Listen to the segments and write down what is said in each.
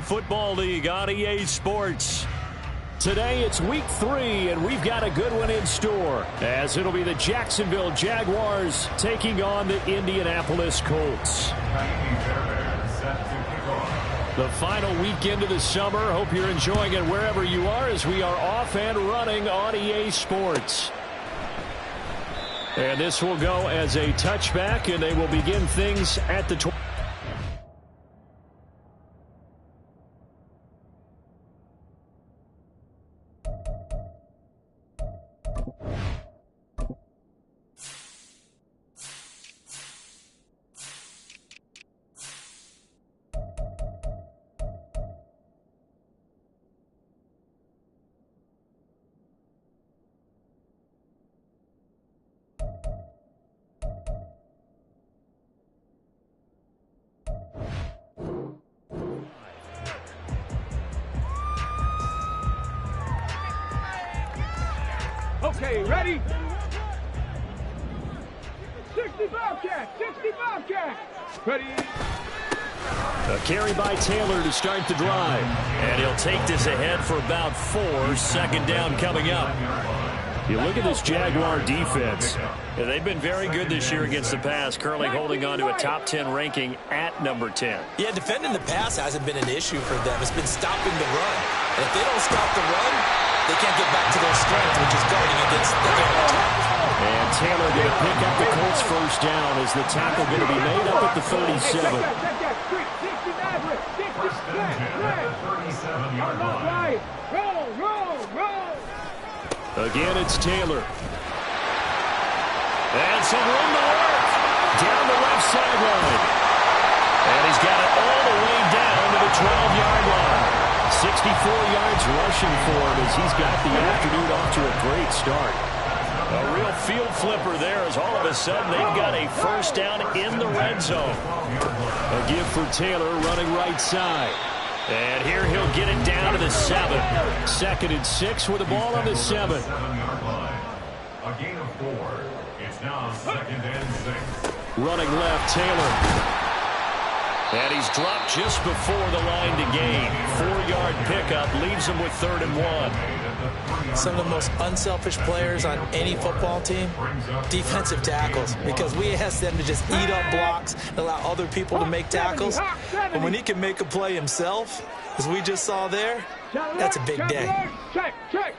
National Football League on EA Sports. Today it's week 3, and we've got a good one in store, as it'll be the Jacksonville Jaguars taking on the Indianapolis Colts. The final weekend of the summer. Hope you're enjoying it wherever you are, as we are off and running on EA Sports. And this will go as a touchback, and they will begin things at the 20. Okay, ready? 65 cat, 65 cat. Ready? A carry by Taylor to start the drive. And he'll take this ahead for about 4. Second down coming up. You look at this Jaguar defense. Yeah, they've been very good this year against the pass, currently holding on to a top 10 ranking at number 10. Yeah, defending the pass hasn't been an issue for them. It's been stopping the run. And if they don't stop the run, they can't get back to their strength, which is guarding against the air. And Taylor going to pick up the Colts first down as the tackle going to be made up at the 37. Again, it's Taylor. And some room to work down the left sideline. And he's got it all the way down to the 12-yard line. 64 yards rushing for him as he's got the afternoon off to a great start. A real field flipper there as all of a sudden they've got a first down in the red zone. A give for Taylor running right side. And here he'll get it down to the 7. 2nd and 6 with the ball on the 7. A gain of 4. It's now 2nd and 6. Running left, Taylor. And he's dropped just before the line to gain. 4-yard pickup leaves him with 3rd and 1. Some of the most unselfish players on any football team, defensive tackles, because we ask them to just eat up blocks and allow other people to make tackles. And when he can make a play himself, as we just saw there, that's a big day. Check, check.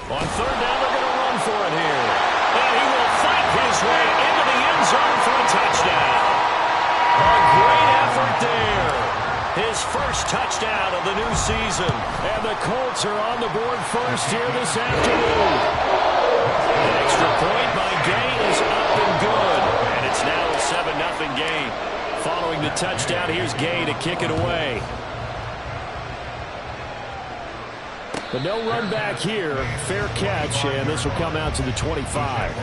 On 3rd down, they're going to run for it here. And he will fight his way into the end zone for a touchdown. A great effort there. His first touchdown of the new season. And the Colts are on the board first here this afternoon. An extra point by Gay is up and good. And it's now a 7-0 game. Following the touchdown, here's Gay to kick it away. But no run back here. Fair catch, and this will come out to the 25.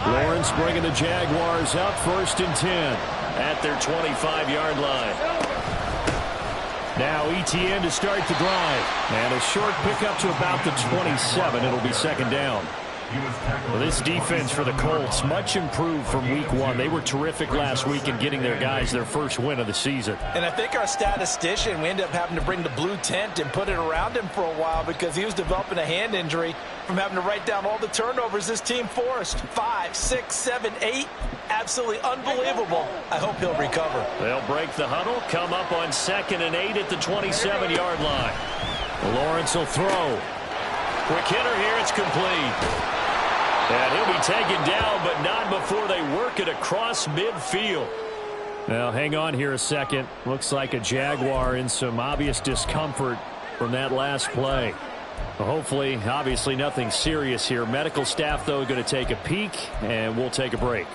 Lawrence bringing the Jaguars up 1st and 10 at their 25-yard line. Now ETN to start the drive. And a short pickup to about the 27. It'll be 2nd down. Well, this defense for the Colts, much improved from week 1. They were terrific last week in getting their guys their first win of the season. And I think our statistician, we ended up having to bring the blue tent and put it around him for a while because he was developing a hand injury from having to write down all the turnovers this team forced. 5, 6, 7, 8. Absolutely unbelievable. I hope he'll recover. They'll break the huddle, come up on 2nd and 8 at the 27-yard line. Lawrence will throw. Quick hitter here, it's complete. And he'll be taken down, but not before they work it across midfield. Now, hang on here a second. Looks like a Jaguar in some obvious discomfort from that last play. Well, hopefully, obviously, nothing serious here. Medical staff, though, going to take a peek, and we'll take a break.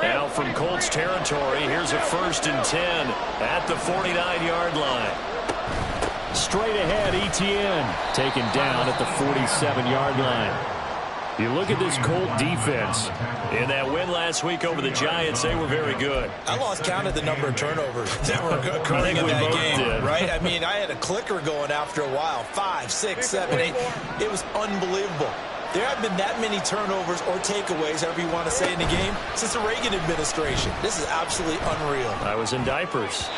Now from Colts territory, here's a 1st and 10 at the 49-yard line. Straight ahead, ETN taken down at the 47-yard line. You look at this Colt defense. In that win last week over the Giants, they were very good. I lost count of the number of turnovers that were occurring in that game, right? I mean, I had a clicker going after a while. 5, 6, 7, 8. It was unbelievable. There have been that many turnovers or takeaways, however you want to say, in the game since the Reagan administration. This is absolutely unreal. I was in diapers.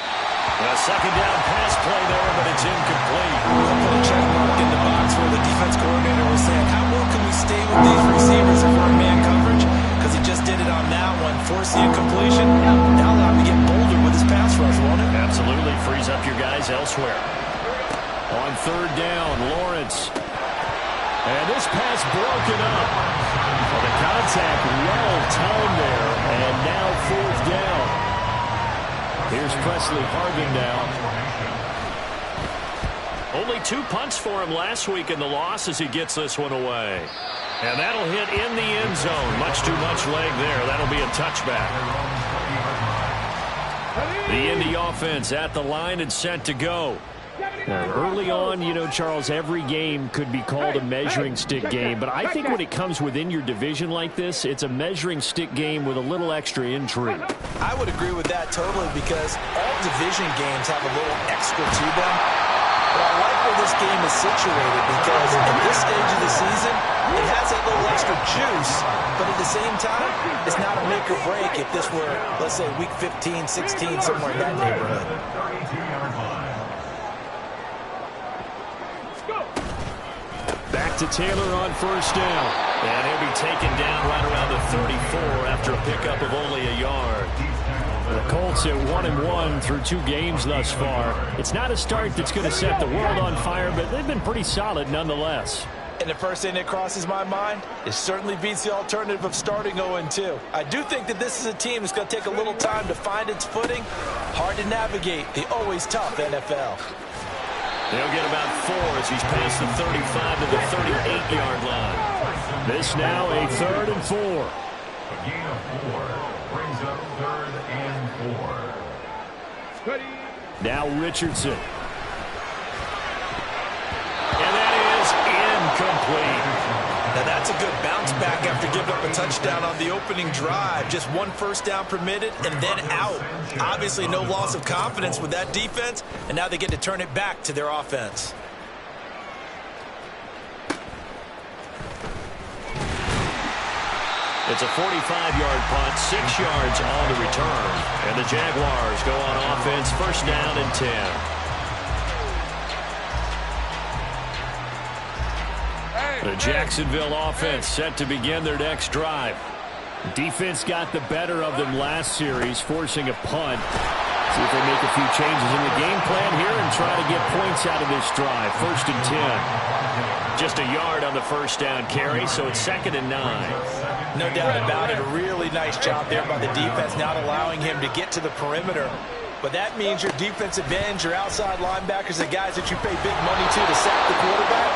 A second down pass play there, but it's incomplete. We'll put a check mark in the box where the defense coordinator was saying, how well can we stay with these receivers if we're in man coverage? Because he just did it on that one, force the incompletion. Now allow him to get bolder with his pass rush, won't it? Absolutely frees up your guys elsewhere. On third down, Lawrence. And this pass broken up. Well, the contact well timed there, and now fourth down. Here's Presley Harvin now. Only 2 punts for him last week in the loss as he gets this one away. And that'll hit in the end zone. Much too much leg there. That'll be a touchback. The Indy offense at the line and set to go. Now, early on, you know, Charles, every game could be called a measuring stick game. But I think when it comes within your division like this, it's a measuring stick game with a little extra intrigue. I would agree with that totally because all division games have a little extra to them. But I like where this game is situated because at this stage of the season, it has that little extra juice. But at the same time, it's not a make or break if this were, let's say, week 15, 16, somewhere in that neighborhood. Back to Taylor on first down. And he'll be taken down right around the 34 after a pickup of only a yard. The Colts at 1-1 through 2 games thus far. It's not a start that's going to set the world on fire, but they've been pretty solid nonetheless. And the first thing that crosses my mind, it certainly beats the alternative of starting 0-2. I do think that this is a team that's going to take a little time to find its footing. Hard to navigate the always tough NFL. They'll get about 4 as he's past the 35 to the 38-yard line. This now a 3rd and 4. A gain of 4 brings up 3rd and 4. Now Richardson. And that is incomplete. Now that's a good bounce back after giving up a touchdown on the opening drive. Just 1 first down permitted and then out. Obviously no loss of confidence with that defense, and now they get to turn it back to their offense. It's a 45-yard punt, 6 yards on the return. And the Jaguars go on offense, first down and 10. The Jacksonville offense set to begin their next drive. Defense got the better of them last series, forcing a punt. See if they make a few changes in the game plan here and try to get points out of this drive. First and 10. Just a yard on the first down carry, so it's 2nd and 9. No doubt about it. A really nice job there by the defense, not allowing him to get to the perimeter. But that means your defensive ends, your outside linebackers, the guys that you pay big money to sack the quarterback,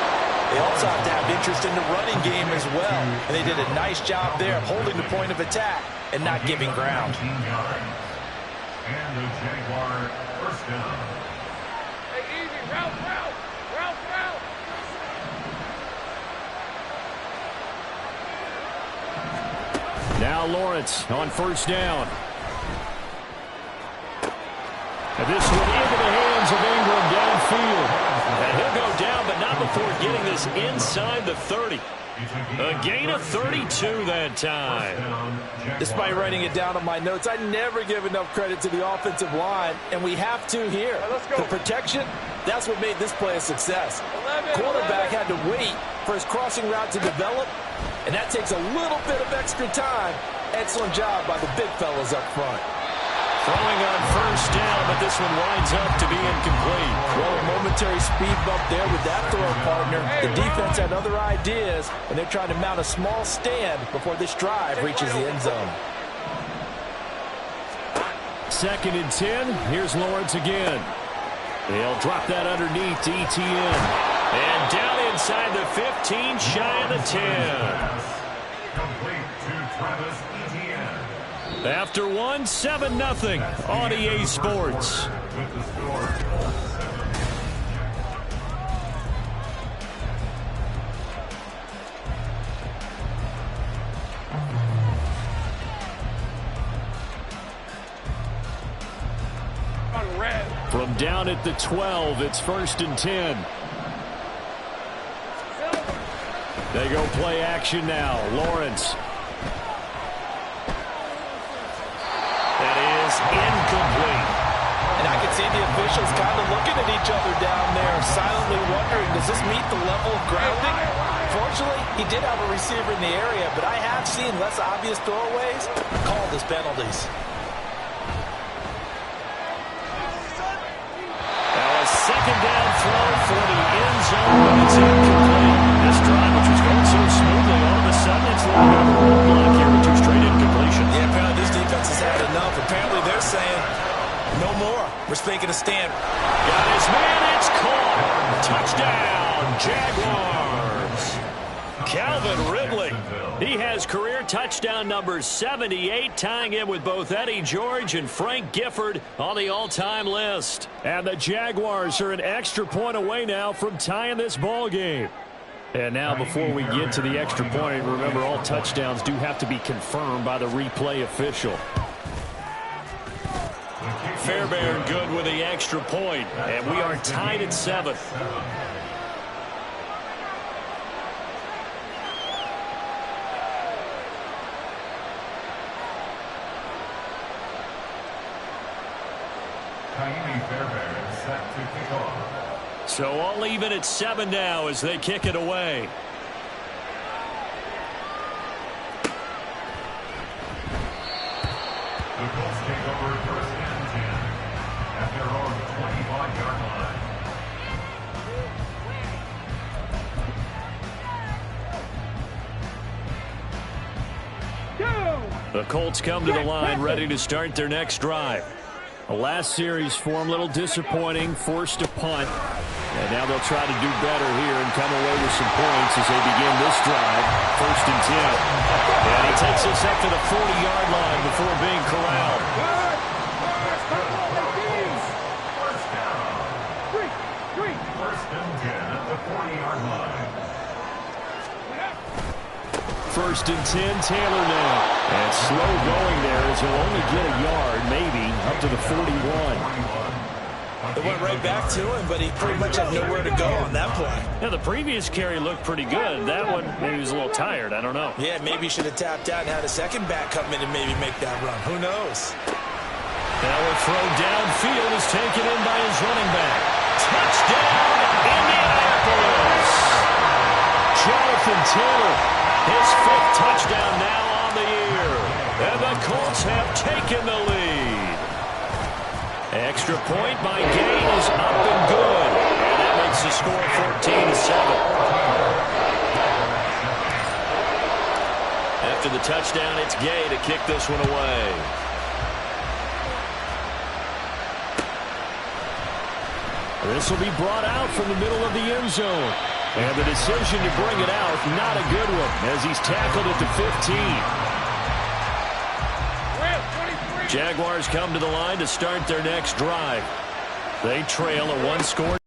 they also have to have interest in the running game as well. And they did a nice job there of holding the point of attack and not giving ground. And the Jaguar first down. Hey, easy. Route. Now Lawrence on first down. And this one into the hands of Ingram downfield. And he'll go down, but not before getting this inside the 30. A gain of 32 that time. Despite writing it down on my notes, I never give enough credit to the offensive line, and we have to here. The protection, that's what made this play a success. Quarterback had to wait for his crossing route to develop, and that takes a little bit of extra time. Excellent job by the big fellas up front. Throwing on first down, but this one winds up to be incomplete. Well, a momentary speed bump there with that throw partner. The defense had other ideas, and they're trying to mount a small stand before this drive reaches the end zone. 2nd and 10. Here's Lawrence again. They'll drop that underneath to ETN. And down inside the 15, shy of the 10. Complete to Travis Etienne. After 7-0 on EA Sports. With the score. From down at the 12, it's 1st and 10. They go play action now. Lawrence. That is incomplete. And I can see the officials kind of looking at each other down there, silently wondering, does this meet the level of grounding? Fortunately, he did have a receiver in the area, but I have seen less obvious throwaways called as penalties. Now a second down throw for the end zone, but it's incomplete. This drive, which was going so smoothly, all of a sudden it's a little bit of a roadblock here with 2 straight incompletions. Yeah, apparently this defense has had enough. Apparently they're saying, no more. We're making a stand. Got his man, it's caught. Touchdown, Jaguars. Calvin Ridley. He has career touchdown number 78, tying him with both Eddie George and Frank Gifford on the all-time list. And the Jaguars are an extra point away now from tying this ball game. And now before we get to the extra point, remember all touchdowns do have to be confirmed by the replay official. Fairbairn good with the extra point, and we are tied at 7. Fairbairn set to kick off. So all even at 7 now as they kick it away. The Colts take over 1st and 10 at their own 25-yard line. The Colts come to the line ready to start their next drive. The last series for them, a little disappointing, forced to punt. And now they'll try to do better here and come away with some points as they begin this drive. 1st and 10. And he takes us up to the 40-yard line before being corralled. First and 10 at the 40-yard line. 1st and 10, Taylor now. And slow going there as he'll only get a yard, maybe, up to the 41. It went right back to him, but he pretty much had nowhere to go on that play. Yeah, the previous carry looked pretty good. That one, maybe he was a little tired. I don't know. Yeah, maybe he should have tapped out and had a second back come in and maybe make that run. Who knows? Now a throw downfield is taken in by his running back. Touchdown, Indianapolis! Jonathan Taylor, his 5th touchdown now on the year. And the Colts have taken the lead. Extra point by Gay is up and good. And that makes the score 14-7. After the touchdown, it's Gay to kick this one away. This will be brought out from the middle of the end zone. And the decision to bring it out, not a good one, as he's tackled at the 15. Jaguars come to the line to start their next drive. They trail a 1-score.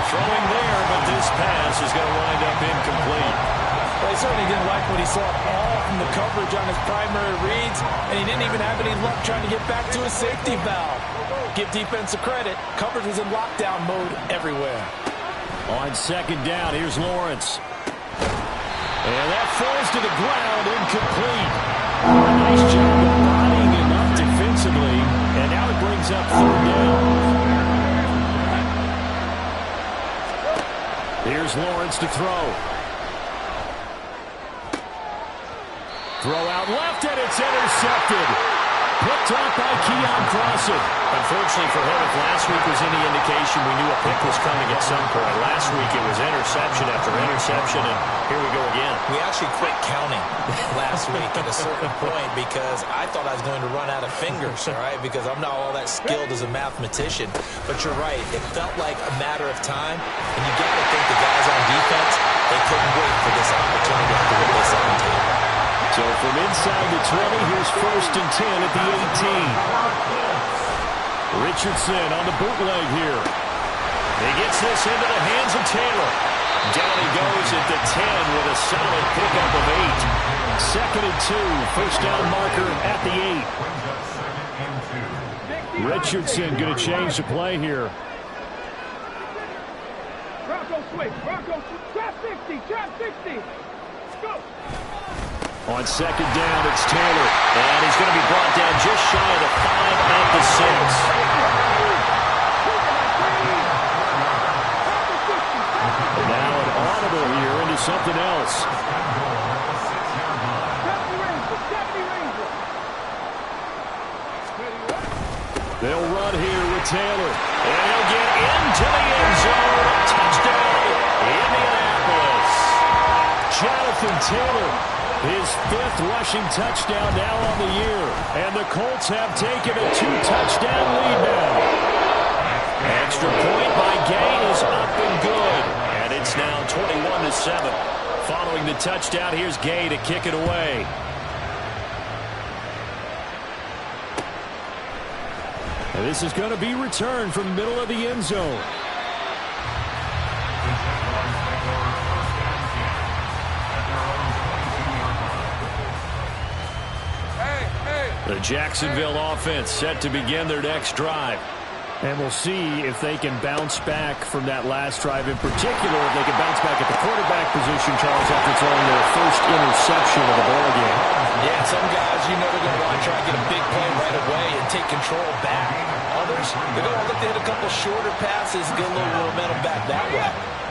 Throwing there, but this pass is going to wind up incomplete. Well, he certainly didn't like what he saw all from the coverage on his primary reads, and he didn't even have any luck trying to get back to his safety valve. Give defensive credit. Coverage was in lockdown mode everywhere. On 2nd down, here's Lawrence. And that falls to the ground, incomplete. Nice job of bodying him up defensively, and now it brings up 3rd down. Here's Lawrence to throw. Throw out left, and it's intercepted. Picked off by Keon Crossen. Unfortunately for him, if last week was any indication, we knew a pick was coming at some point. Last week it was interception after interception, and here we go again. We actually quit counting last week at a certain point because I thought I was going to run out of fingers, all right, because I'm not all that skilled as a mathematician. But you're right. It felt like a matter of time, and you got to think the guys on defense, they couldn't wait for this opportunity after what they saw on tape. So from inside the 20, here's 1st and 10 at the 18. Richardson on the bootleg here. He gets this into the hands of Taylor. Down he goes at the 10 with a solid pickup of 8. 2nd and 2. First down marker at the 8. Richardson going to change the play here. Bronco switch. Bronco trap 60. Trap 60. Go. On 2nd down, it's Taylor. And he's going to be brought down just shy of the 5 at the 6. Now an audible here into something else. They'll run here with Taylor. And he'll get into the end zone. Touchdown, Indianapolis. Jonathan Taylor, his 5th rushing touchdown now on the year. And the Colts have taken a 2-touchdown lead now. Extra point by Gay is up and good. And it's now 21-7. Following the touchdown, here's Gay to kick it away. And this is going to be returned from the middle of the end zone. The Jacksonville offense set to begin their next drive. And we'll see if they can bounce back from that last drive. In particular, if they can bounce back at the quarterback position, Charles, after throwing their first interception of the ballgame. Yeah, some guys, you know, they're going to want to try and get a big play right away and take control back. Others, they're going to look to hit a couple shorter passes and get a little momentum back that way.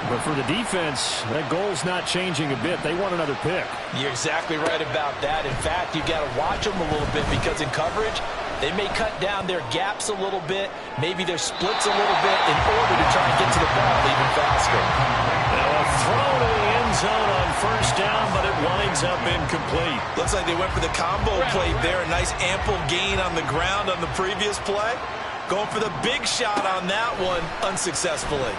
But for the defense, that goal's not changing a bit. They want another pick. You're exactly right about that. In fact, you've got to watch them a little bit because in coverage, they may cut down their gaps a little bit, maybe their splits a little bit in order to try and get to the ball even faster. Now a throw to the end zone on first down, but it winds up incomplete. Looks like they went for the combo play there. A nice ample gain on the ground on the previous play. Going for the big shot on that one unsuccessfully.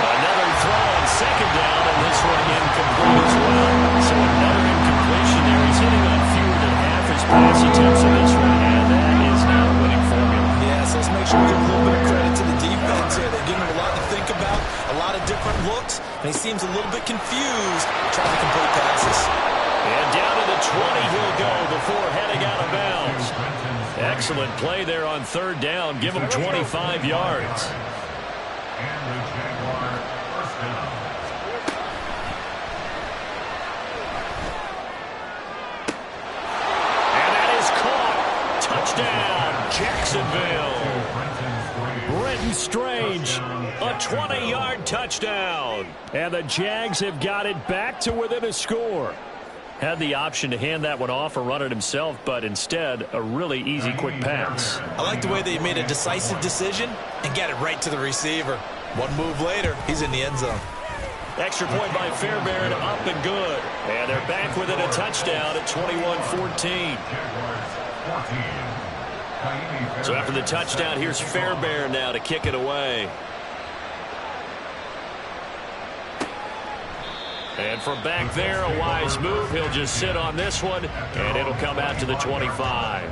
Another throw on 2nd down, and this one incomplete as well. So another incompletion there. He's hitting on fewer than half his pass attempts in this one, and that is not a winning formula. Yes, let's make sure we give a little bit of credit to the defense here. They're giving him a lot to think about, a lot of different looks, and he seems a little bit confused trying to complete passes. And down to the 20 he'll go before heading out of bounds. Excellent play there on 3rd down. Give him 25 yards. And the Jaguar first down. And that is caught. Touchdown, Jacksonville. Brenton Strange, a 20-yard touchdown. And the Jags have got it back to within a score. Had the option to hand that one off or run it himself, but instead, a really easy, quick pass. I like the way they made a decisive decision and got it right to the receiver. One move later, he's in the end zone. Extra point by Fairbairn, up and good. And they're back within a touchdown at 21-14. So after the touchdown, here's Fairbairn now to kick it away. And from back there, a wise move. He'll just sit on this one, and it'll come out to the 25.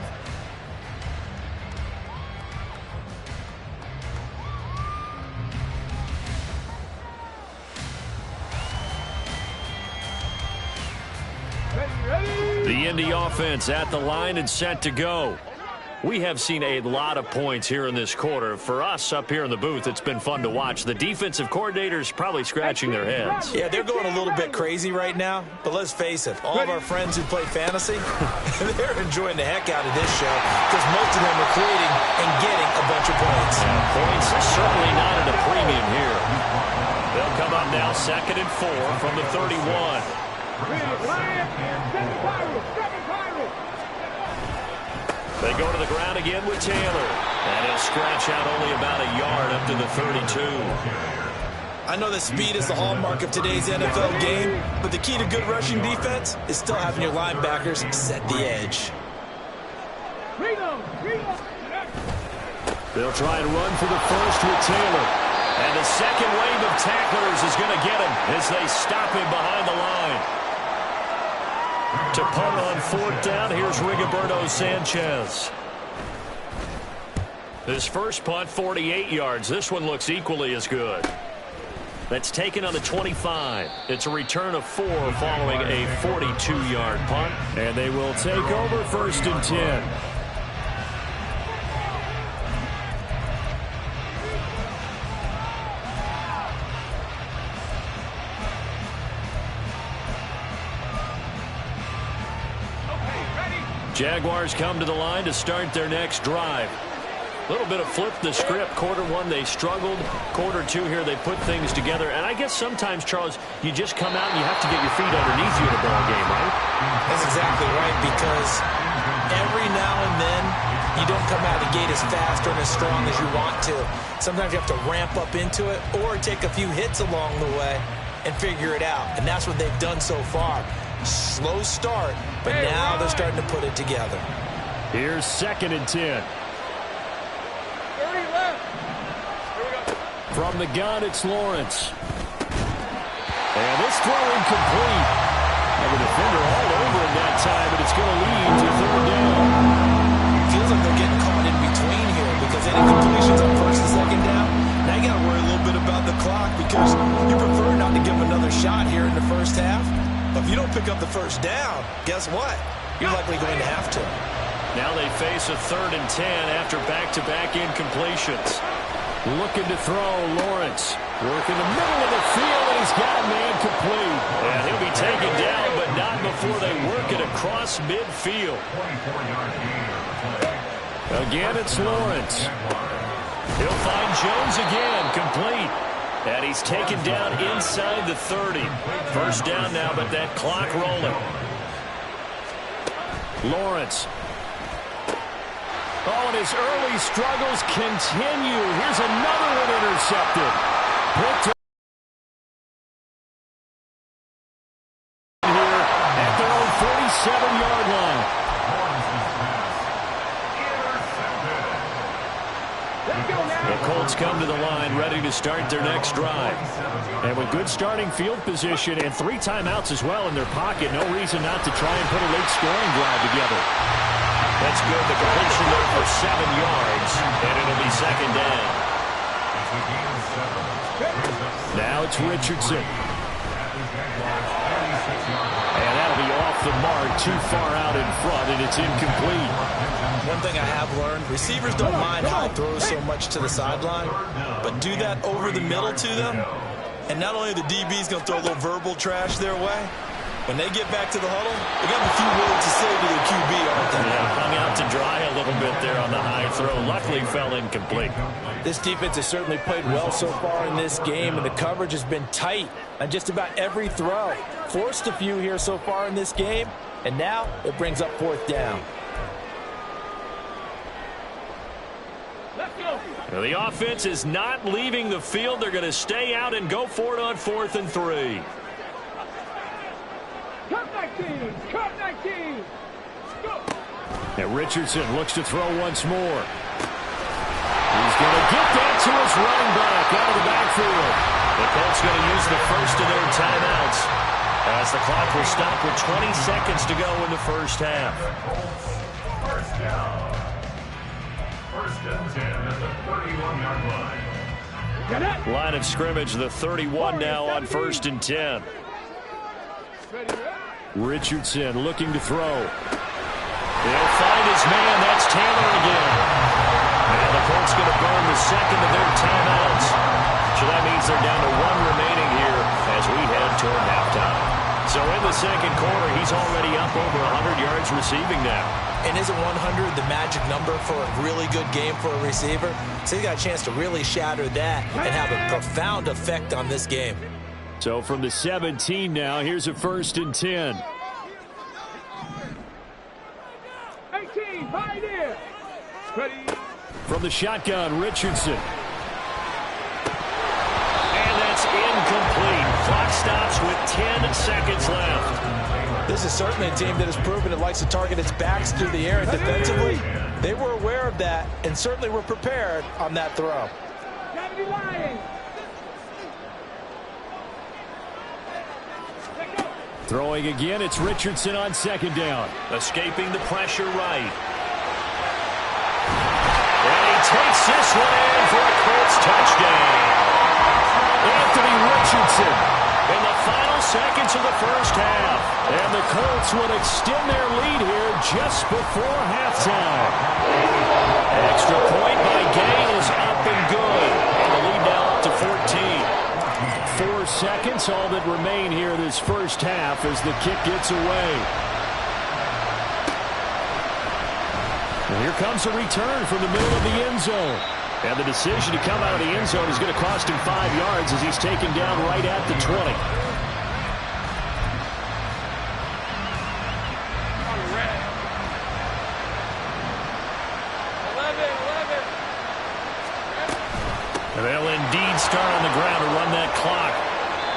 The Indy offense at the line and set to go. We have seen a lot of points here in this quarter. For us up here in the booth, it's been fun to watch. The defensive coordinators probably scratching their heads. Yeah, they're going a little bit crazy right now, but let's face it, all of our friends who play fantasy, they're enjoying the heck out of this show because most of them are creating and getting a bunch of points. Yeah, points are certainly not at a premium here. They'll come up now 2nd and 4 from the 31. They go to the ground again with Taylor. And he'll scratch out only about a yard up to the 32. I know that speed is the hallmark of today's NFL game, but the key to good rushing defense is still having your linebackers set the edge. They'll try and run for the first with Taylor. And the second wave of tacklers is going to get him as they stop him behind the line. To punt on 4th down, here's Rigoberto Sanchez. His first punt, 48 yards. This one looks equally as good. That's taken on the 25. It's a return of 4 following a 42-yard punt. And they will take over 1st and 10. Jaguars come to the line to start their next drive. A little bit of flip the script. Quarter one, they struggled. Quarter two here, they put things together. And I guess sometimes, Charles, you just come out and you have to get your feet underneath you in a ball game, right? That's exactly right, because every now and then you don't come out of the gate as fast or as strong as you want to. Sometimes you have to ramp up into it or take a few hits along the way and figure it out. And that's what they've done so far. Slow start, but now they're starting to put it together. Here's 2nd and 10. 30 left. Here we go. From the gun, it's Lawrence. And this throw incomplete. And the defender all over him that time, but it's going to lead to 3rd down. Feels like they're getting caught in between here because any completions on 1st and 2nd down, now you got to worry a little bit about the clock because you prefer not to give them another shot here in the first half. But if you don't pick up the 1st down, guess what? You're likely going to have to. Now they face a 3rd and 10 after back-to-back incompletions. Looking to throw, Lawrence. Working the middle of the field, and he's got a man complete. And he'll be taken down, but not before they work it across midfield. 24-yard gain on the play. Again, it's Lawrence. He'll find Jones again, complete. And he's taken down inside the 30. 1st down now, but that clock rolling. Lawrence. Oh, and his early struggles continue. Here's another one intercepted. Picked up here at their own 47-yard line. The Colts come to the line ready to start their next drive. And with good starting field position and 3 timeouts as well in their pocket, no reason not to try and put a late scoring drive together. That's good. The completion there for 7 yards, and it'll be 2nd down. Now it's Richardson. And that'll be off the mark, too far out in front, and it's incomplete. One thing I have learned, receivers don't mind high throws so much to the sideline, but do that over the middle to them, and not only are the DBs going to throw a little verbal trash their way, when they get back to the huddle, they got a few words to say to their QB, aren't they? Yeah, hung out to dry a little bit there on the high throw. Luckily fell incomplete. This defense has certainly played well so far in this game, and the coverage has been tight on just about every throw. Forced a few here so far in this game, and now it brings up 4th down. Let's go. Now, the offense is not leaving the field. They're going to stay out and go for it on 4th and 3. Cut 19. Cut 19. Go. And Richardson looks to throw once more. He's going to get that to his running back out of the backfield. The Colts going to use the first of their timeouts as the clock will stop with 20 seconds to go in the first half. 1st down. 1st and 10 at the 31-yard line. Got it. Line of scrimmage, the 31 now on 1st and 10. Ready. Richardson looking to throw. He'll find his man. That's Taylor again. And the Colts going to burn the 2nd of their timeouts. So that means they're down to 1 remaining here as we head toward halftime. So in the 2nd quarter, he's already up over 100 yards receiving now. And isn't 100 the magic number for a really good game for a receiver? So he's got a chance to really shatter that and have a profound effect on this game. So from the 17 now, here's a 1st and 10. 18. Right here. Ready. From the shotgun, Richardson. And that's incomplete. Clock stops with 10 seconds left. This is certainly a team that has proven it likes to target its backs through the air, and defensively, they were aware of that and certainly were prepared on that throw. Gotta be lying. Throwing again, it's Richardson on 2nd down. Escaping the pressure right. And he takes this one in for a Colts touchdown. Anthony Richardson seconds of the first half. And the Colts would extend their lead here just before halftime. Extra point by Gay is up and good. And the lead now up to 14. 4 seconds, all that remain here this first half as the kick gets away. And here comes a return from the middle of the end zone. And the decision to come out of the end zone is going to cost him 5 yards as he's taken down right at the 20. And they'll indeed start on the ground to run that clock.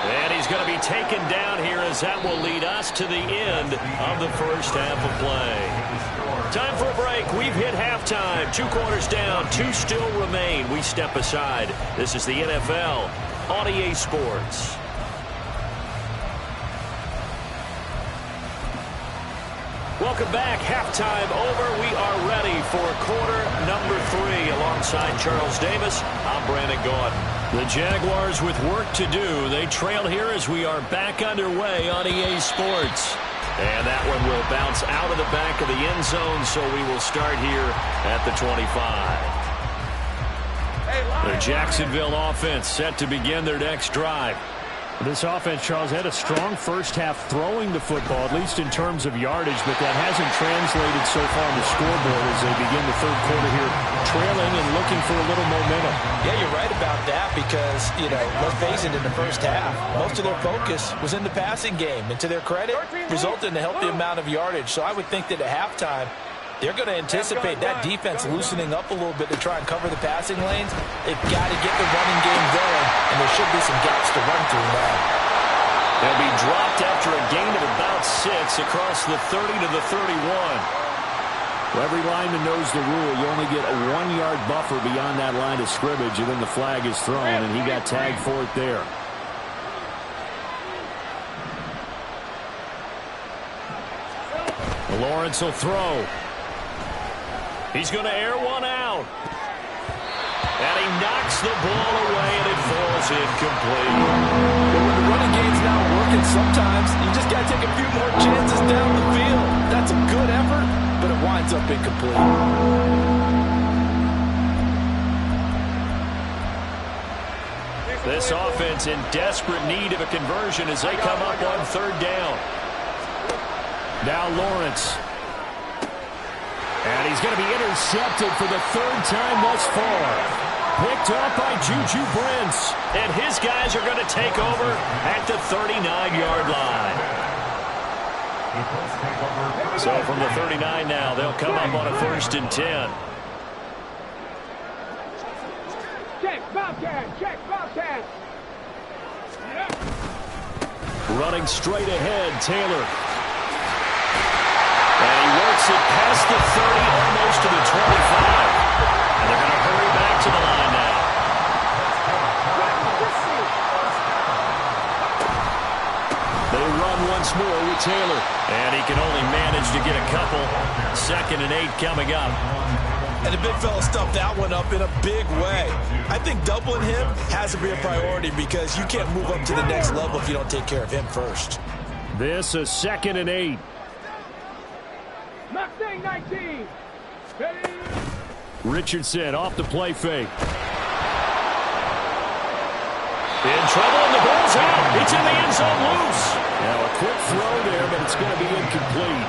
And he's going to be taken down here as that will lead us to the end of the first half of play. Time for a break. We've hit halftime. 2 quarters down. 2 still remain. We step aside. This is the NFL on EA Sports. Welcome back. Halftime over. We are ready for quarter number 3. Alongside Charles Davis, I'm Brandon Gaudin. The Jaguars with work to do. They trail here as we are back underway on EA Sports. And that one will bounce out of the back of the end zone, so we will start here at the 25. The Jacksonville offense set to begin their next drive. This offense, Charles, had a strong first half throwing the football, at least in terms of yardage, but that hasn't translated so far on the scoreboard as they begin the third quarter here, trailing and looking for a little momentum. Yeah, you're right about that because, let's face it, in the first half, most of their focus was in the passing game. And to their credit, resulted in a healthy amount of yardage. So I would think that at halftime, they're going to anticipate that defense loosening up a little bit to try and cover the passing lanes. They've got to get the running game going, and there should be some gaps to run through now. They'll be dropped after a gain of about 6 across the 30 to the 31. Well, every lineman knows the rule. You only get a 1-yard buffer beyond that line of scrimmage, and then the flag is thrown, and he got tagged for it there. Lawrence will throw. He's going to air one out. And he knocks the ball away, and it falls incomplete. But when the running game's not working, sometimes you just got to take a few more chances down the field. That's a good effort, but it winds up incomplete. This offense in desperate need of a conversion as they come up on 3rd down. Now Lawrence. And he's going to be intercepted for the 3rd time thus far. Picked up by Juju Brents. And his guys are going to take over at the 39-yard line. So from the 39 now, they'll come up on a 1st and 10. Check, Bobcat, check, Bobcat. Running straight ahead, Taylor. And he works it past the 30, almost to the 25. And they're going to hurry back to the line now. They run once more with Taylor. And he can only manage to get a couple. 2nd and 8 coming up. And the big fella stuffed that one up in a big way. I think doubling him has to be a priority because you can't move up to the next level if you don't take care of him first. This is 2nd and 8. Mustang 19. Ready? Richardson off the play fake. In trouble, and the ball's out. It's in the end zone loose. Now a quick throw there, but it's going to be incomplete.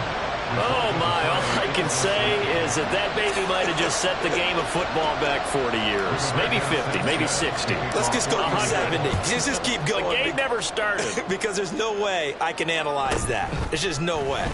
Oh, my. All I can say is that baby might have just set the game of football back 40 years. Maybe 50, maybe 60. Let's just go for 70. Just keep going. The game never started. Because there's no way I can analyze that. There's just no way.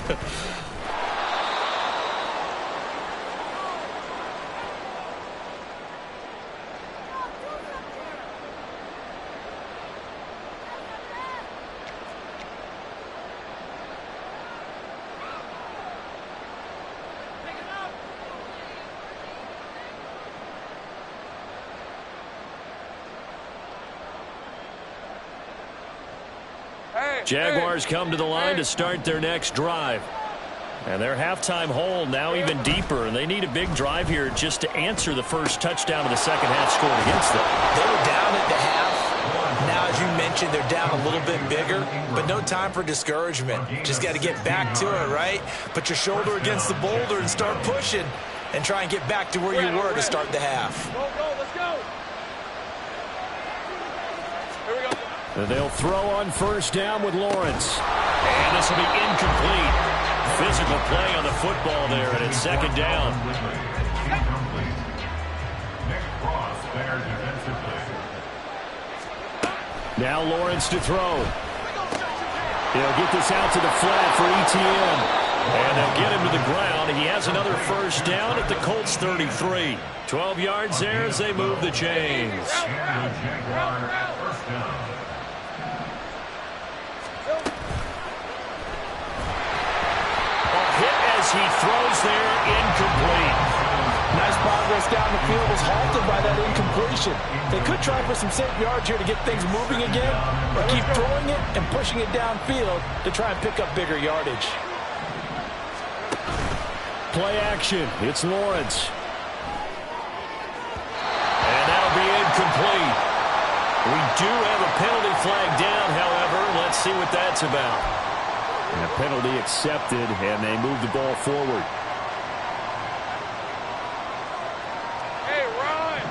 Jaguars come to the line to start their next drive. And their halftime hole now even deeper, and they need a big drive here just to answer the first touchdown of the second half scored against them. They were down at the half. Now As you mentioned, they're down a little bit bigger, but no time for discouragement. Just got to get back to it, right? Put your shoulder against the boulder and start pushing and try and get back to where you were to start the half. Go, let's go. Here we go. And they'll throw on first down with Lawrence. And this will be incomplete. Physical play on the football there, and it's second down. Now Lawrence to throw. He'll get this out to the flat for ETN. And they'll get him to the ground. He has another first down at the Colts 33. 12 yards there as they move the chains. He throws there, incomplete. Nice progress down the field was halted by that incompletion. They could try for some safe yards here to get things moving again, or keep throwing it and pushing it downfield to try and pick up bigger yardage. Play action. It's Lawrence. And that'll be incomplete. We do have a penalty flag down, however. Let's see what that's about. And a penalty accepted, and they move the ball forward. Hey, Ryan.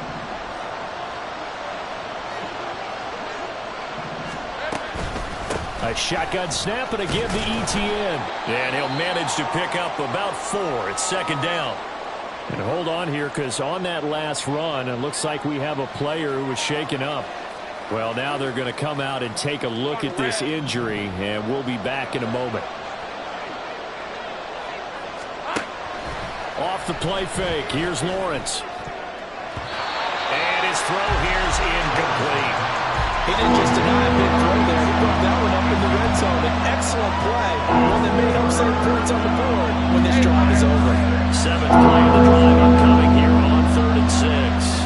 A shotgun snap, and again to ETN. And he'll manage to pick up about 4. It's second down. And hold on here, because on that last run, it looks like we have a player who was shaken up. Well, now they're going to come out and take a look at this injury, and we'll be back in a moment. Off the play fake, here's Lawrence. And his throw here's incomplete. He didn't just deny a big throw there. He brought that one up in the red zone. An excellent play. One that made upset points on the board when this drive is over. 7th play of the drive upcoming here on 3rd and 6.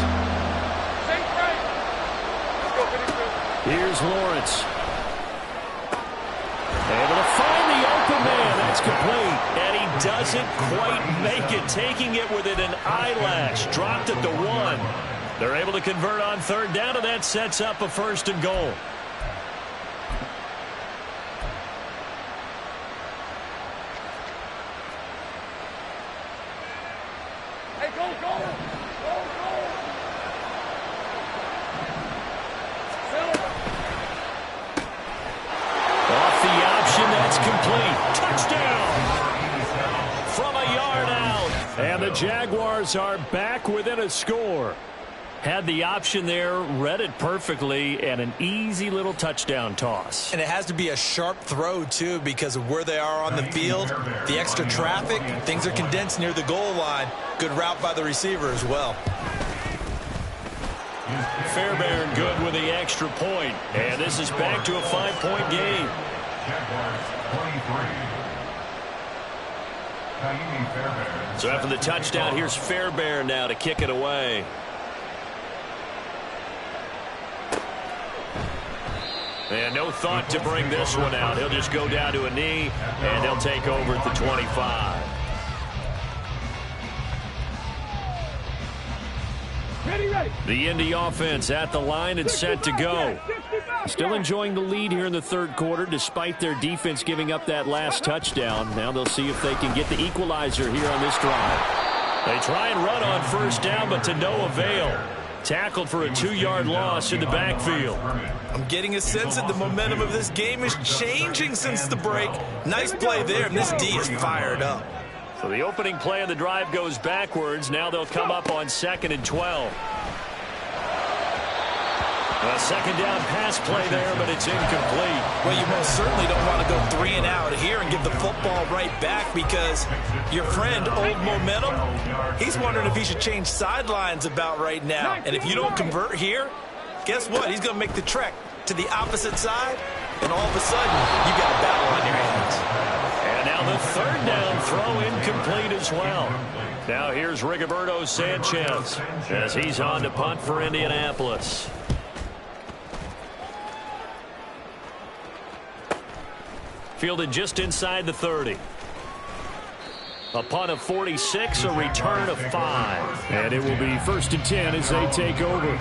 Here's Lawrence. Able to find the open man. That's complete. And he doesn't quite make it, taking it within an eyelash. Dropped at the 1. They're able to convert on 3rd down, and that sets up a 1st and goal. Hey, go, go. Off the option, that's complete. Touchdown! From a yard out. And the Jaguars are back within a score. Had the option there, read it perfectly, and an easy little touchdown toss. And it has to be a sharp throw, too, because of where they are on the field. The extra traffic, things are condensed near the goal line. Good route by the receiver as well. Fairbairn good with the extra point. And this is back to a 5-point game. So after the touchdown, here's Fairbairn now to kick it away. And no thought to bring this one out. He'll just go down to a knee, and he'll take over at the 25. Ready. The Indy offense at the line and set to go. Still enjoying the lead here in the 3rd quarter, despite their defense giving up that last touchdown. Now they'll see if they can get the equalizer here on this drive. They try and run on 1st down, but to no avail. Tackled for a 2-yard loss in the backfield. I'm getting a sense that the momentum of this game is changing since the break. Nice play there, and this D is fired up. So the opening play of the drive goes backwards. Now they'll come up on 2nd and 12. A 2nd down pass play there, but it's incomplete. Well, you most certainly don't want to go 3 and out here and give the football right back, because your friend, Old Momentum, he's wondering if he should change sidelines about right now. And if you don't convert here, guess what? He's going to make the trek to the opposite side, and all of a sudden, you got a battle on your hands. And now the 3rd down throw incomplete as well. Now here's Rigoberto Sanchez as he's on to punt for Indianapolis. Fielded just inside the 30. A punt of 46, a return of 5. And it will be 1st and 10 as they take over.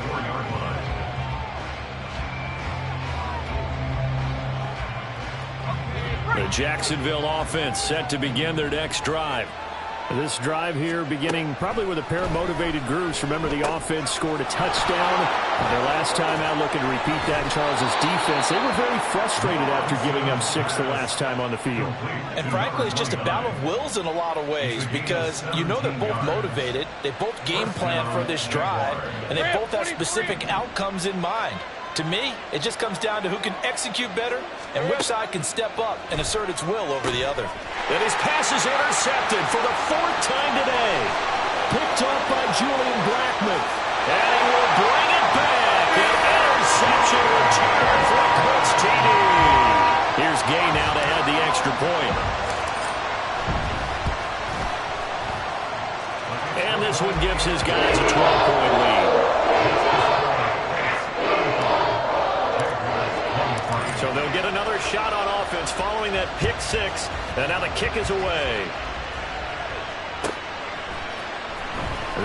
The Jacksonville offense set to begin their next drive. This drive here beginning probably with a pair of motivated groups. Remember, the offense scored a touchdown. Their last time out, looking to repeat that in Charles's defense. They were very frustrated after giving up 6 the last time on the field. And frankly, it's just a battle of wills in a lot of ways because you know they're both motivated. They both game plan for this drive, and they both have specific outcomes in mind. To me, it just comes down to who can execute better and which side can step up and assert its will over the other. And his pass is intercepted for the 4th time today. Picked up by Julian Blackmon. And he will bring it back. An interception return for a Colts TD. Here's Gay now to add the extra point. And this one gives his guys a 12-point lead. So they'll get another shot on offense following that pick 6. And now the kick is away.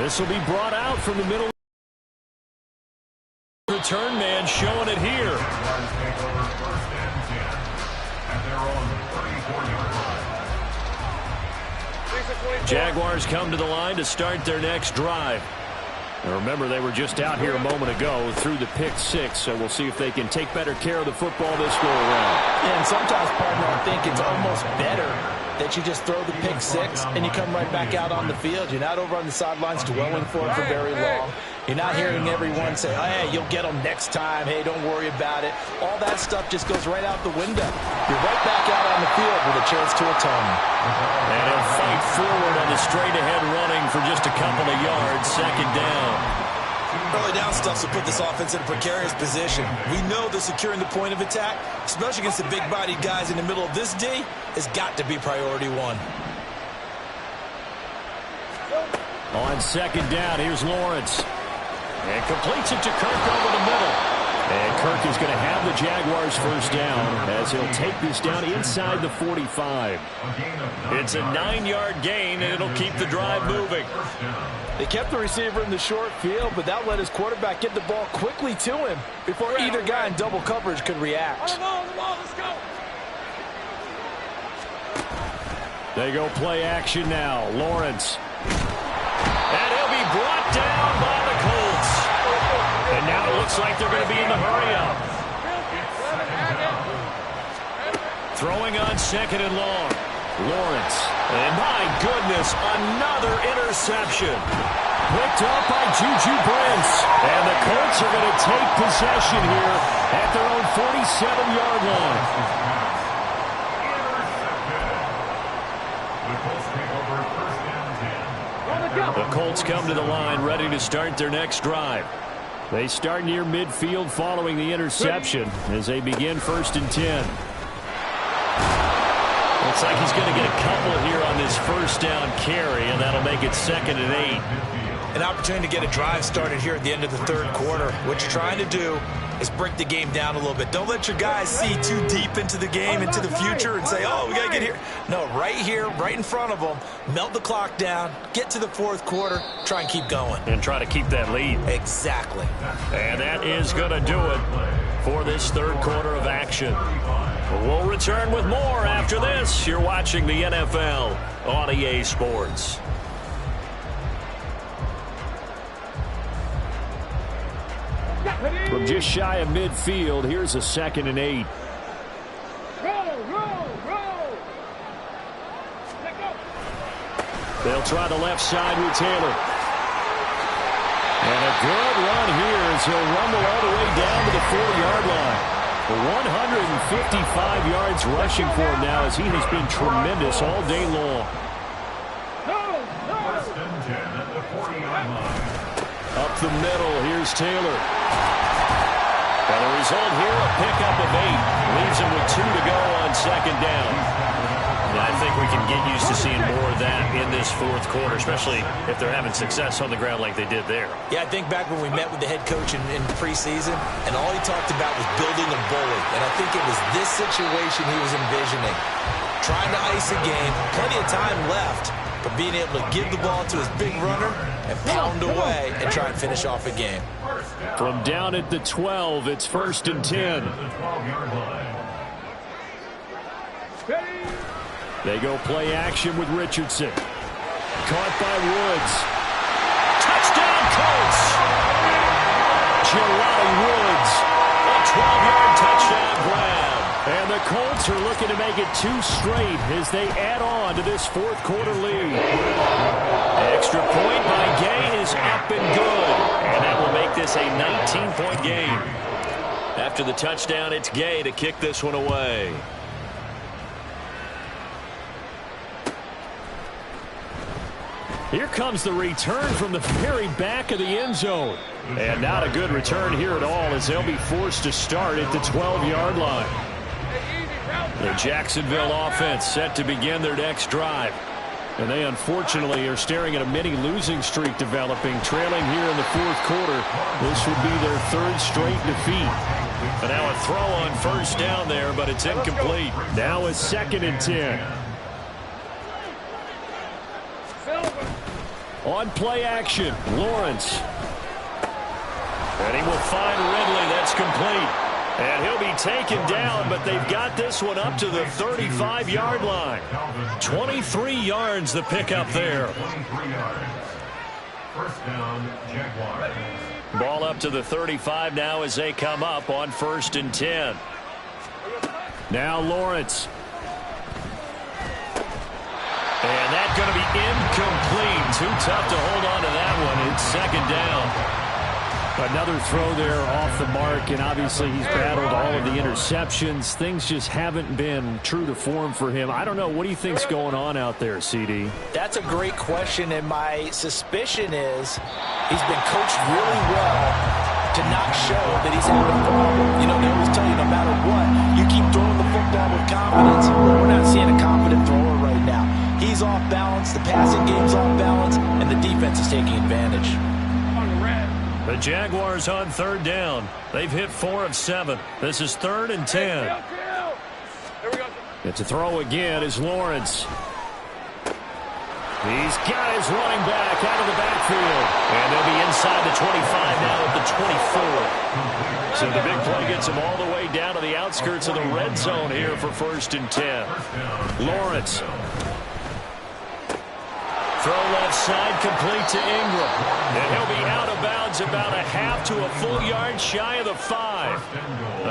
This will be brought out from the middle. Return man showing it here. Jaguars come to the line to start their next drive. Now remember, they were just out here a moment ago through the pick 6, so we'll see if they can take better care of the football this go around. And sometimes, partner, I think it's almost better that you just throw the pick 6 and you come right back out on the field. You're not over on the sidelines dwelling for it for very long. You're not hearing everyone say, oh, hey, you'll get them next time. Hey, don't worry about it. All that stuff just goes right out the window. You're right back out on the field with a chance to atone. And he'll fight forward on the straight-ahead running for just a couple of yards. 2nd down. Early down stuff will put this offense in a precarious position. We know that securing the point of attack, especially against the big-bodied guys in the middle of this D, has got to be priority 1. On 2nd down, here's Lawrence. And completes it to Kirk over the middle. And Kirk is going to have the Jaguars 1st down as he'll take this down inside the 45. It's a 9-yard gain, and it'll keep the drive moving. They kept the receiver in the short field, but that let his quarterback get the ball quickly to him before either guy in double coverage could react. Let's go. They go play action now. Lawrence. And he'll be brought down by the Colts. And now it looks like they're going to be in the hurry-up. Throwing on 2nd and long. Lawrence. And my goodness, another interception. Picked up by Juju Brents. And the Colts are going to take possession here at their own 47-yard line. The Colts come to the line ready to start their next drive. They start near midfield following the interception as they begin 1st and 10. Looks like he's going to get a couple here on this 1st down carry, and that'll make it 2nd and 8. An opportunity to get a drive started here at the end of the 3rd quarter. What you're trying to do is break the game down a little bit. Don't let your guys see too deep into the game, into the future, and say, oh, we got to get here. No, right here, right in front of them, melt the clock down, get to the 4th quarter, try and keep going. And try to keep that lead. Exactly. And that is going to do it for this 3rd quarter of action. We'll return with more after this. You're watching the NFL on EA Sports. From just shy of midfield, here's a 2nd and 8. Roll. They'll try the left side with Taylor. And a good run here as he'll rumble all the way down to the 4-yard line. 155 yards rushing for him now as he has been tremendous all day long. Up the middle, here's Taylor. And the result here, a pickup of 8. Leaves him with 2 to go on 2nd down. And I think we can get used to seeing more of that in this 4th quarter, especially if they're having success on the ground like they did there. Yeah, I think back when we met with the head coach in preseason, and all he talked about was building a bully. And I think it was this situation he was envisioning. Trying to ice a game, plenty of time left, but being able to give the ball to his big runner and pound away and try and finish off a game. From down at the 12, it's 1st and 10. Ready? They go play action with Richardson. Caught by Woods. Touchdown, Colts! Jelani Woods, a 12-yard touchdown grab. And the Colts are looking to make it 2 straight as they add on to this fourth quarter lead. Extra point by Gay is up and good. And that will make this a 19-point game. After the touchdown, it's Gay to kick this one away. Here comes the return from the very back of the end zone. And not a good return here at all as they'll be forced to start at the 12-yard line. The Jacksonville offense set to begin their next drive. And they unfortunately are staring at a mini losing streak developing, trailing here in the fourth quarter. This would be their 3rd straight defeat. And now a throw on first down there, but it's incomplete. Now a 2nd and 10. On play action, Lawrence. And he will find Ridley. That's complete. And he'll be taken down, but they've got this one up to the 35-yard line. 23 yards the pickup there. 23 yards. First down, Jaguars. Ball up to the 35 now as they come up on 1st and 10. Now Lawrence. And that's going to be incomplete. Too tough to hold on to that one. It's 2nd down. Another throw there off the mark, and obviously he's battled all of the interceptions. Things just haven't been true to form for him. I don't know. What do you think's going on out there, CD? That's a great question, and my suspicion is he's been coached really well to not show that he's having a problem. You know, they always tell you no matter what, you keep throwing the football with confidence. Well, we're not seeing a confident thrower right now. He's off balance, the passing game's off balance, and the defense is taking advantage. The Jaguars on 3rd down. They've hit 4 of 7. This is 3rd and 10. It's a throw again is Lawrence. He's got his running back out of the backfield. And they'll be inside the 25 now at the 24. So the big play gets him all the way down to the outskirts of the red zone here for 1st and 10. Lawrence. Throw left side complete to Ingram. And he'll be out of bounds about a half to a full yard shy of the 5.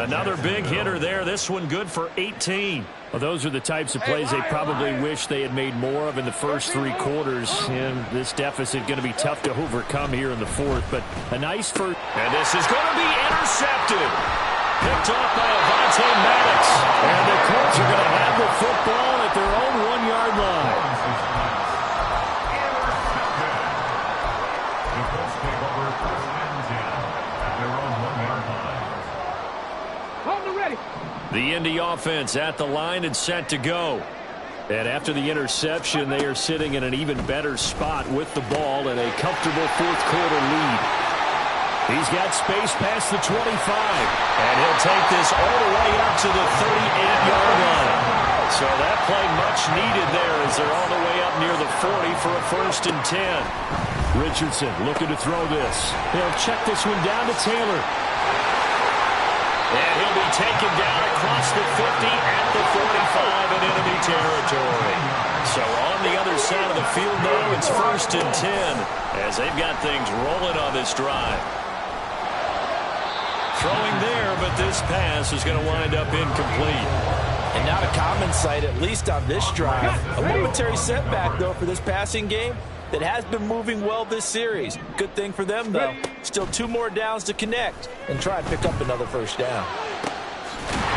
Another big hitter there. This one good for 18. Well, those are the types of plays they probably wish they had made more of in the first 3 quarters. And this deficit going to be tough to overcome here in the 4th. But a nice first. And this is going to be intercepted. Picked off by Avonte Maddox. And the Colts are going to have the football at their own 1-yard line. The Indy offense at the line and set to go. And after the interception, they are sitting in an even better spot with the ball and a comfortable fourth quarter lead. He's got space past the 25. And he'll take this all the way up to the 38-yard line. So that play much needed there as they're all the way up near the 40 for a 1st and 10. Richardson looking to throw this. He'll check this one down to Taylor. And he'll be taken down across the 50 at the 45 in enemy territory. So on the other side of the field now, it's 1st and 10 as they've got things rolling on this drive. Throwing there, but this pass is going to wind up incomplete. And not a common sight, at least on this drive. A momentary setback, though, for this passing game that has been moving well this series. Good thing for them, though. Still 2 more downs to connect and try and pick up another first down.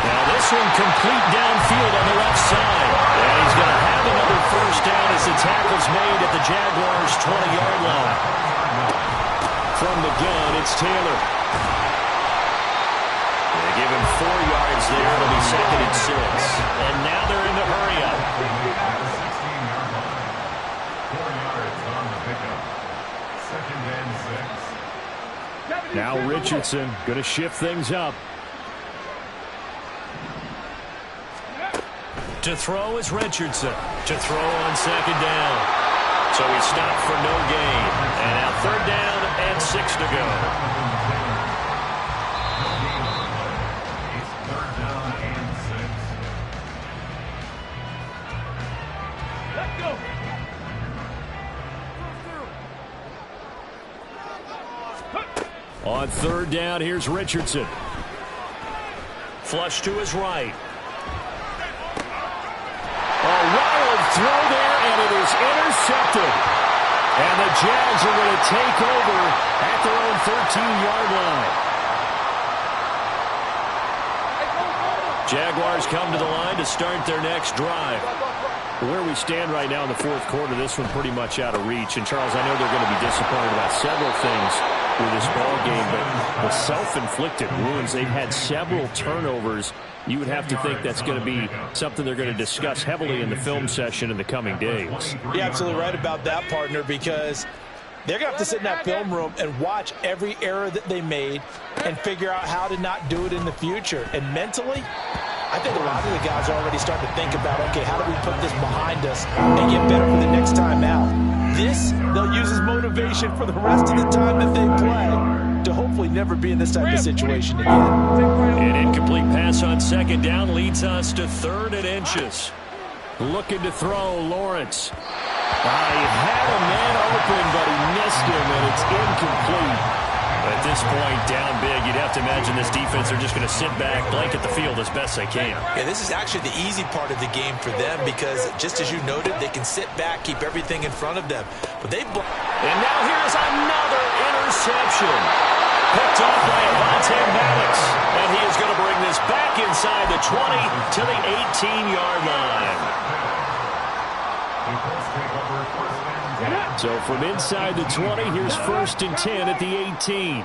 Now this one complete downfield on the left side. And he's going to have another first down as the tackle's made at the Jaguars' 20-yard line. From the gun, it's Taylor. They give him 4 yards there. It'll be 2nd and 6. And now they're in the hurry-up. Now Richardson going to shift things up. To throw is Richardson. To throw on 2nd down. So he stopped for no gain. And now 3rd down and 6 to go. On third down, here's Richardson. Flush to his right. A wild throw there, and it is intercepted. And the Jags are going to take over at their own 13-yard line. Jaguars come to the line to start their next drive. Where we stand right now in the fourth quarter, this one pretty much out of reach. And, Charles, I know they're going to be disappointed about several things with this ball game, but the self-inflicted wounds, they've had several turnovers. You would have to think that's going to be something they're going to discuss heavily in the film session in the coming days. You're absolutely right about that, partner, because they're going to have to sit in that film room and watch every error that they made and figure out how to not do it in the future. And mentally, I think a lot of the guys are already starting to think about, okay, how do we put this behind us and get better for the next time out? This, they'll use as motivation for the rest of the time that they play to hopefully never be in this type of situation again. An incomplete pass on second down leads us to 3rd and inches. Looking to throw, Lawrence. He had a man open, but he missed him, and it's incomplete. At this point, down big, you'd have to imagine this defense are just going to sit back, blanket the field as best they can. Yeah, this is actually the easy part of the game for them because, just as you noted, they can sit back, keep everything in front of them. But they and now here's another interception. Picked off by Avonte Maddox. And he is going to bring this back inside the 20 to the 18-yard line. So from inside the 20, here's 1st and 10 at the 18.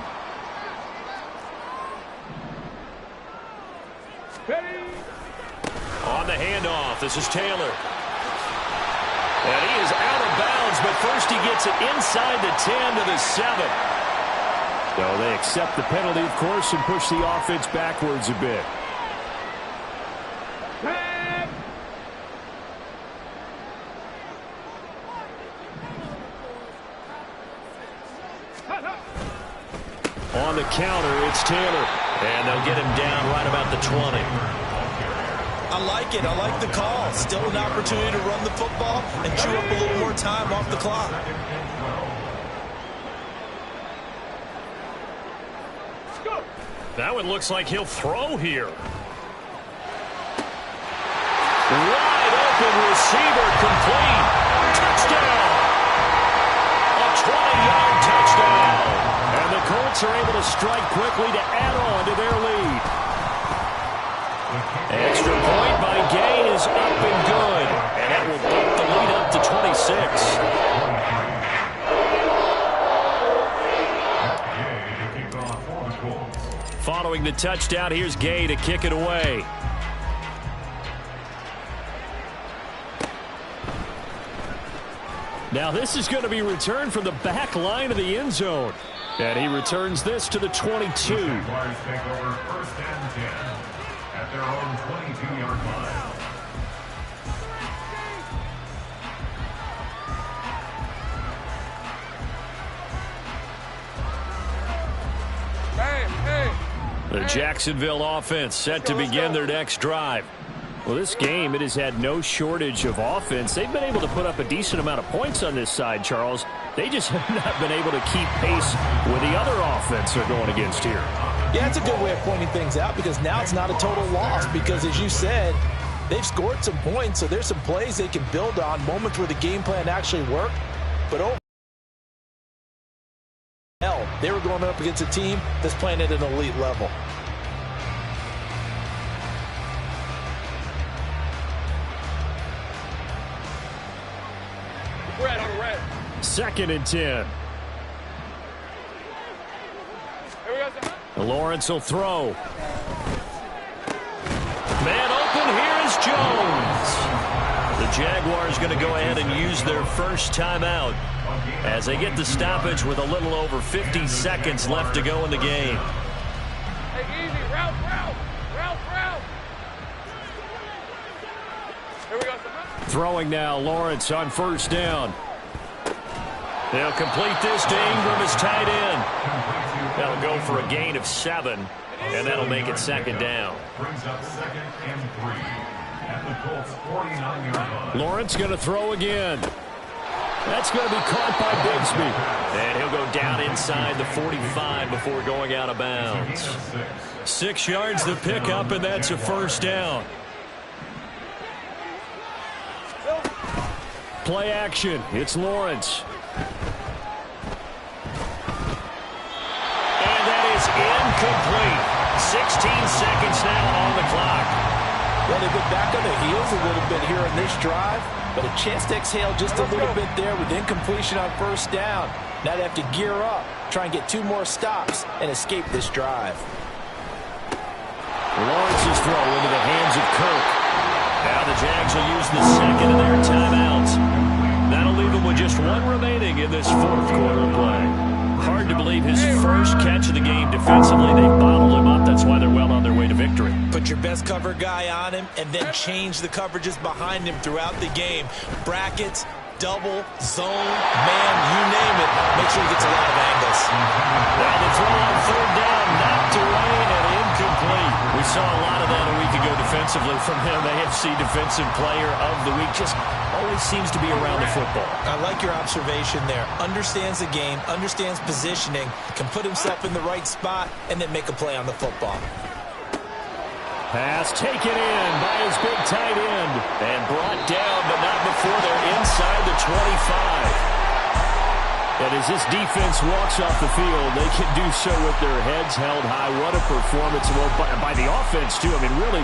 On the handoff, this is Taylor. And he is out of bounds, but first he gets it inside the 10 to the 7. So they accept the penalty, of course, and push the offense backwards a bit. On the counter, it's Taylor. And they'll get him down right about the 20. I like it. I like the call. Still an opportunity to run the football and chew up a little more time off the clock. That one looks like he'll throw here. Wide open receiver, complete. Touchdown. A 20-yard touchdown. And the Colts are able to strike quickly to add on to their lead. Extra point by Gay is up and good. And that will bump the lead up to 26. Following the touchdown, here's Gay to kick it away. Now this is going to be returned from the back line of the end zone. And he returns this to the 22. Jaguars take over 1st and 10 at their own 22-yard line. The Jacksonville offense set to begin their next drive. Well, this game, it has had no shortage of offense. They've been able to put up a decent amount of points on this side, Charles. They just have not been able to keep pace with the other offense they're going against here. Yeah, it's a good way of pointing things out because now it's not a total loss because, as you said, they've scored some points, so there's some plays they can build on, moments where the game plan actually worked. But overall, they were going up against a team that's playing at an elite level. Red on red. 2nd and 10. Here we go, sir. Lawrence will throw. Man open, here is Jones. The Jaguars going to go ahead and use their first timeout as they get the stoppage with a little over 50 seconds left to go in the game. Hey, easy. Route. Here we go, sir. Throwing now, Lawrence on 1st down. They'll complete this to Ingram as tight end. That'll go for a gain of 7, and that'll make it 2nd down. Brings up 2nd and 3 at the Colts 49-yard line. Lawrence going to throw again. That's going to be caught by Bigsby. And he'll go down inside the 45 before going out of bounds. 6 yards the pickup, and that's a first down. Play action. It's Lawrence. And that is incomplete. 16 seconds now on the clock. Well, they've been back on their heels a little bit here in this drive, but a chance to exhale just a little bit there with incompletion on first down. Now they have to gear up, try and get 2 more stops, and escape this drive. Lawrence's throw into the hands of Kirk. Now the Jags will use the second of their timeouts. That'll leave them with just 1 remaining in this 4th quarter of play. Hard to believe his first catch of the game defensively. They bottled him up. That's why they're well on their way to victory. Put your best cover guy on him and then change the coverages behind him throughout the game. Brackets, double, zone, man, you name it. Make sure he gets a lot of angles. Now the throw on 3rd down, knocked away and incomplete. We saw a lot of that a week ago defensively from him. AFC Defensive Player of the Week. Just always seems to be around the football. I like your observation there. Understands the game, understands positioning, can put himself in the right spot, and then make a play on the football. Pass taken in by his big tight end. And brought down, but not before they're inside the 25. And as this defense walks off the field, they can do so with their heads held high. What a performance by the offense, too. I mean, really